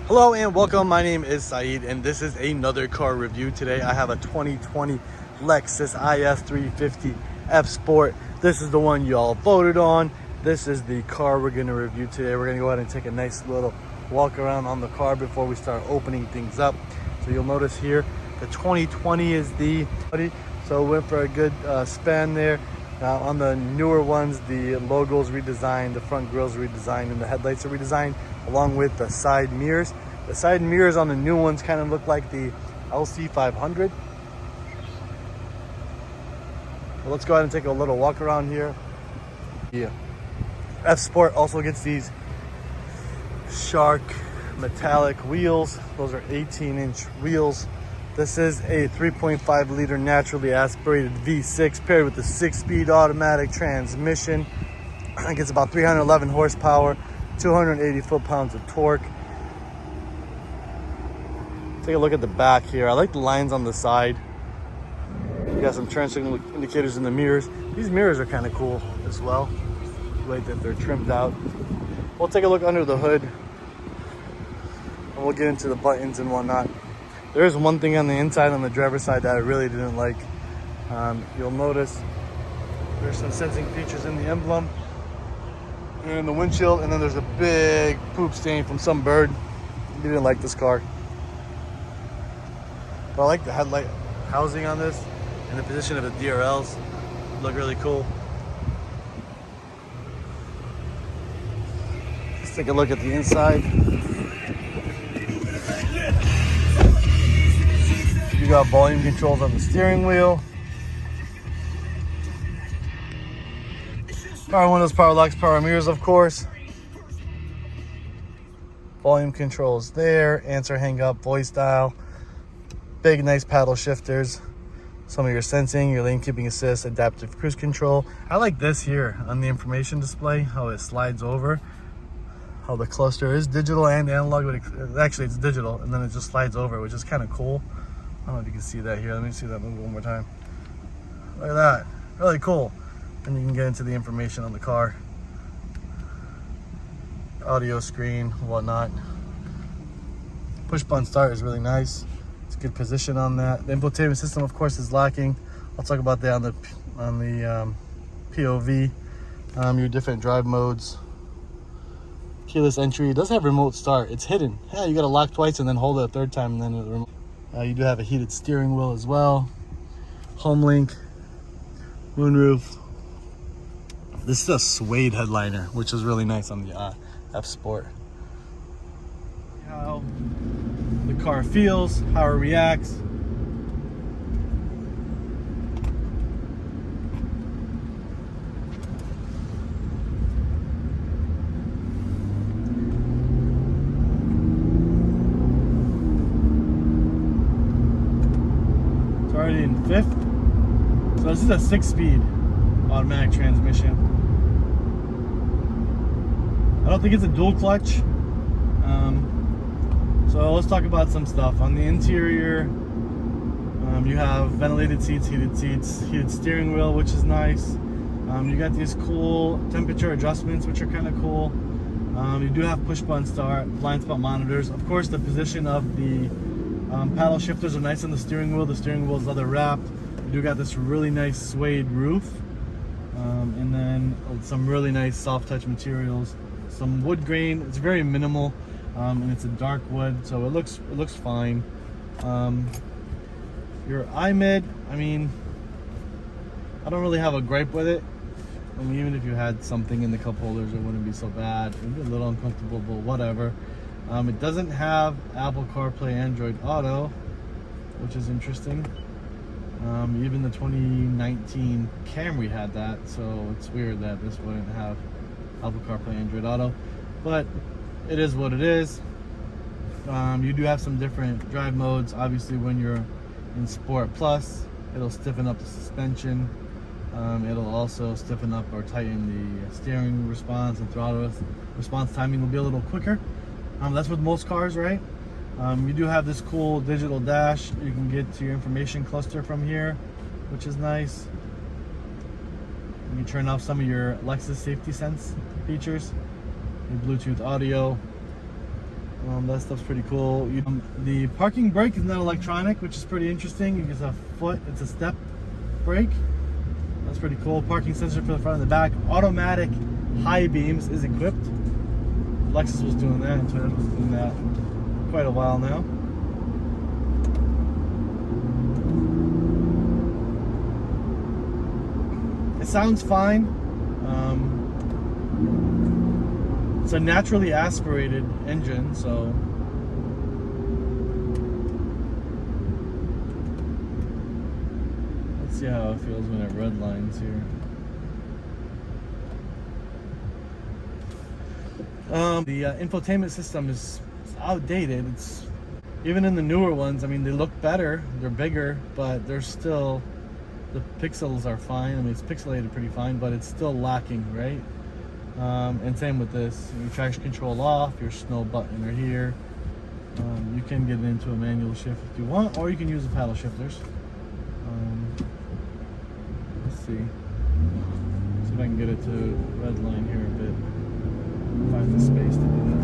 Hello and welcome. My name is Saeed and this is another car review. Today I have a 2020 Lexus IS 350 F Sport. This is the one y'all voted on. This is the car we're going to review today. We're going to go ahead and take a nice little walk around on the car before we start opening things up. So you'll notice here the 2020 is the, so went for a good span there. On the newer ones, the logo's redesigned, the front grille's redesigned, and the headlights are redesigned, along with the side mirrors. The side mirrors on the new ones kind of look like the LC 500. Well, let's go ahead and take a little walk around here. Yeah. F Sport also gets these Shark metallic wheels. Those are 18-inch wheels. This is a 3.5 liter naturally aspirated V6 paired with a 6-speed automatic transmission. It gets about 311 horsepower, 280 foot-pounds of torque. Take a look at the back here. I like the lines on the side. You got some turn signal indicators in the mirrors. These mirrors are kind of cool as well, the way that they're trimmed out. We'll take a look under the hood and we'll get into the buttons and whatnot. There is one thing on the inside, on the driver's side, that I really didn't like. You'll notice there's some sensing features in the emblem and in the windshield, and then there's a big poop stain from some bird. You didn't like this car. But I like the headlight housing on this and the position of the DRLs. Look really cool. Let's take a look at the inside. You got volume controls on the steering wheel. Power windows, power locks, power mirrors, of course. Volume controls there. Answer, hang up, voice dial. Big, nice paddle shifters. Some of your sensing, your lane keeping assist, adaptive cruise control. I like this here on the information display, how it slides over. How the cluster is digital and analog, but actually it's digital, and then it just slides over, which is kind of cool. I don't know if you can see that here. Let me see that move one more time. Look at that. Really cool. And you can get into the information on the car. Audio screen, whatnot. Push button start is really nice. It's a good position on that. The infotainment system, of course, is lacking. I'll talk about that on the POV. Your different drive modes. Keyless entry. It does have remote start. It's hidden. Yeah, you got to lock twice and then hold it a third time, and then the remote. You do have a heated steering wheel as well. Home link, moonroof. This is a suede headliner, which is really nice on the F Sport. How the car feels, how it reacts. Already in fifth. So this is a 6-speed automatic transmission. I don't think it's a dual clutch. So let's talk about some stuff. On the interior, you have ventilated seats, heated steering wheel, which is nice. You got these cool temperature adjustments, which are kind of cool. You do have push button start, blind spot monitors. Of course, the position of the paddle shifters are nice on the steering wheel. The steering wheel is leather wrapped. You do got this really nice suede roof, and then some really nice soft touch materials. Some wood grain. It's very minimal, and it's a dark wood, so it looks fine. Your iMid, I mean, I don't really have a gripe with it. I mean, even if you had something in the cup holders, it wouldn't be so bad. It'd be a little uncomfortable, but whatever. It doesn't have Apple CarPlay, Android Auto, which is interesting. Even the 2019 Camry had that, so it's weird that this wouldn't have Apple CarPlay, Android Auto. But it is what it is. You do have some different drive modes. Obviously, when you're in Sport Plus, it'll stiffen up the suspension. It'll also stiffen up or tighten the steering response, and throttle response timing will be a little quicker. That's with most cars, right? You do have this cool digital dash. You can get to your information cluster from here, which is nice. You can turn off some of your Lexus safety sense features, your Bluetooth audio. That stuff's pretty cool. The parking brake is not electronic, which is pretty interesting. It's a foot, it's a step brake. That's pretty cool. Parking sensor for the front and the back. Automatic high beams is equipped. Lexus was doing that, and Toyota was doing that for quite a while now. It sounds fine. It's a naturally aspirated engine, so let's see how it feels when it redlines here. The infotainment system is outdated. It's even in the newer ones. I mean, they look better, they're bigger, but they're still, the pixels are fine. I mean, it's pixelated pretty fine, but it's still lacking, right? And same with this. Your traction control off, your snow button right here. You can get it into a manual shift if you want, or you can use the paddle shifters. Let's see if I can get it to red line here a bit. Find the space to do that.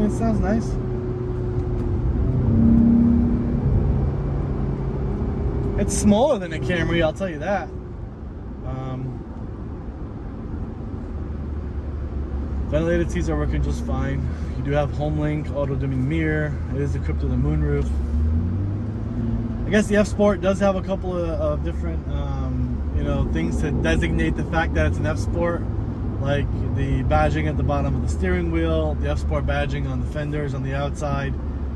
It sounds nice. It's smaller than a Camry, I'll tell you that. Ventilated seats are working just fine. You do have HomeLink, auto-dimming mirror. It is equipped with a moonroof. I guess the F Sport does have a couple of different, you know, things to designate the fact that it's an F Sport. Like the badging at the bottom of the steering wheel, the F Sport badging on the fenders on the outside,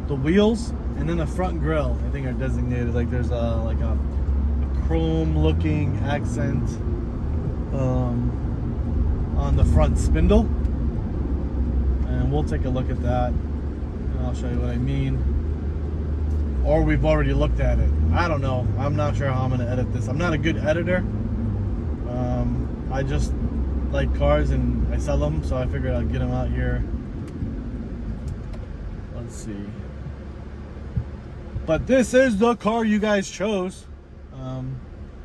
the wheels, and then the front grille, I think, are designated. Like there's a chrome looking accent on the front spindle, and we'll take a look at that and I'll show you what I mean. Or we've already looked at it. I don't know. I'm not sure how I'm going to edit this. I'm not a good editor. I just like cars and I sell them, so I figured I'd get them out here. Let's see. But this is the car you guys chose.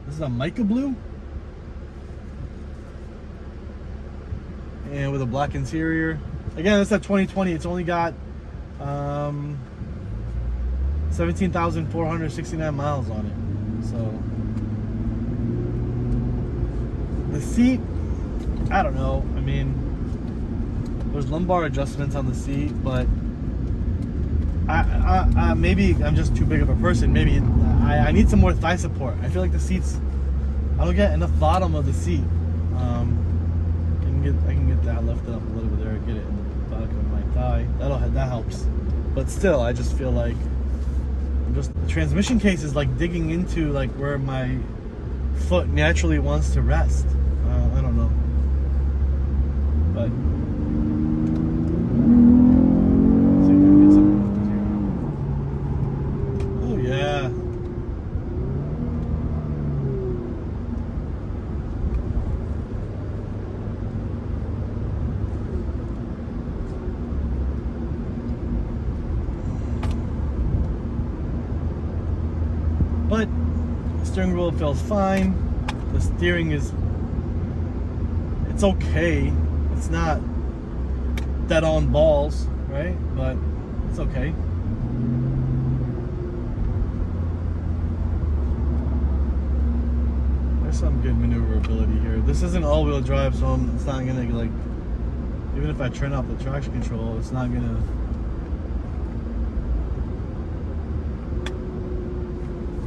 This is a mica blue and with a black interior. Again, it's a 2020. It's only got 17,469 miles on it. So the seat, I don't know. I mean, there's lumbar adjustments on the seat, but I maybe I'm just too big of a person. Maybe I need some more thigh support. I feel like the seats, I don't get enough bottom of the seat. I can get that lifted up a little bit there, get it in the back of my thigh. That helps. But still, I just feel like the transmission case is like digging into like where my foot naturally wants to rest. I don't know. But let's see if I can get something up here. Oh yeah. But the steering wheel feels fine. The steering is, it's okay. It's not dead on balls, right? But it's okay. There's some good maneuverability here. This isn't all-wheel drive, so it's not gonna, like, even if I turn off the traction control, it's not gonna.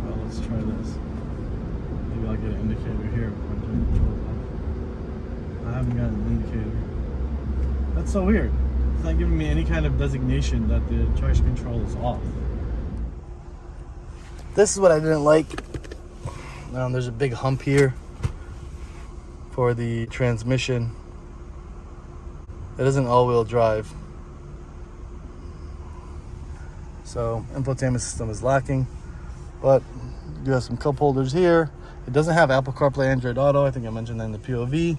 Well, let's try this. Maybe I'll get an indicator here before I turn the control off. I haven't got an indicator. That's so weird. It's not giving me any kind of designation that the traction control is off. This is what I didn't like. There's a big hump here for the transmission. It isn't all-wheel drive. So infotainment system is lacking, but you do have some cup holders here. It doesn't have Apple CarPlay, Android Auto. I think I mentioned that in the POV.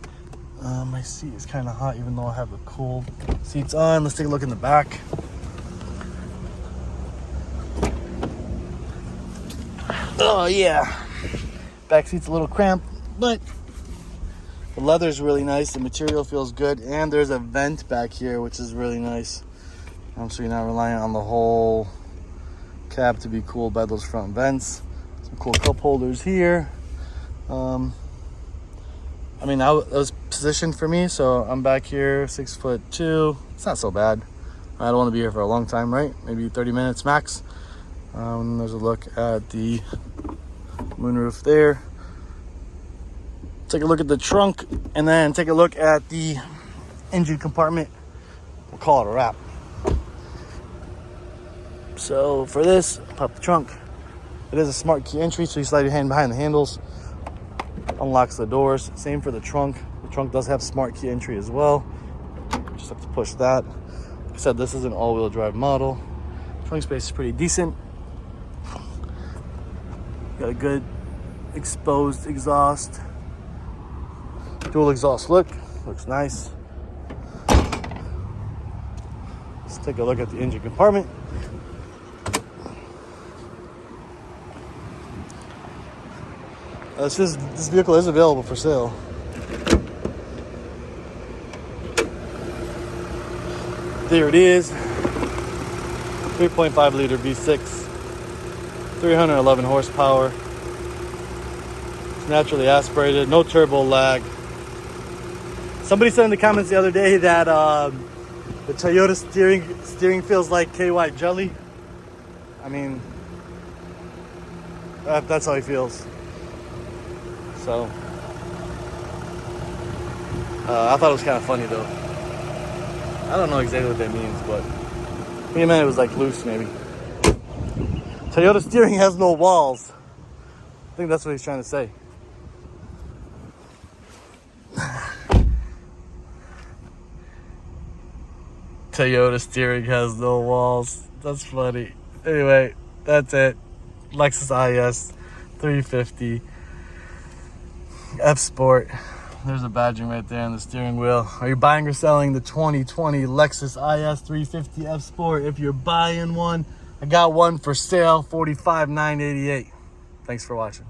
My seat is kind of hot, even though I have the cool seats on. Let's take a look in the back. Oh yeah, back seat's a little cramped, but the leather is really nice. The material feels good, and there's a vent back here, which is really nice. So you're not relying on the whole cab to be cooled by those front vents. Some cool cup holders here. I mean, that was positioned for me, so I'm back here, 6'2". It's not so bad. I don't want to be here for a long time, right? Maybe 30 minutes max. There's a look at the moonroof there. Take a look at the trunk, and then take a look at the engine compartment. We'll call it a wrap. So for this, pop the trunk. It is a smart key entry, so you slide your hand behind the handles, unlocks the doors. Same for the trunk. The trunk does have smart key entry as well. Just have to push that. Like I said, this is an all-wheel drive model. Trunk space is pretty decent. Got a good exposed exhaust. Dual exhaust look. Looks nice. Let's take a look at the engine compartment. This vehicle is available for sale. There it is. 3.5 liter V6, 311 horsepower. It's naturally aspirated, no turbo lag. Somebody said in the comments the other day that the Toyota steering feels like KY jelly. I mean, that's how he feels. So, I thought it was kind of funny though. I don't know exactly what that means, but me and man, it was like loose maybe. Toyota steering has no walls. I think that's what he's trying to say. Toyota steering has no walls. That's funny. Anyway, that's it. Lexus IS 350. F Sport. There's a badging right there on the steering wheel. Are you buying or selling the 2020 Lexus IS 350 F Sport? If you're buying one, I got one for sale, $45,988. Thanks for watching.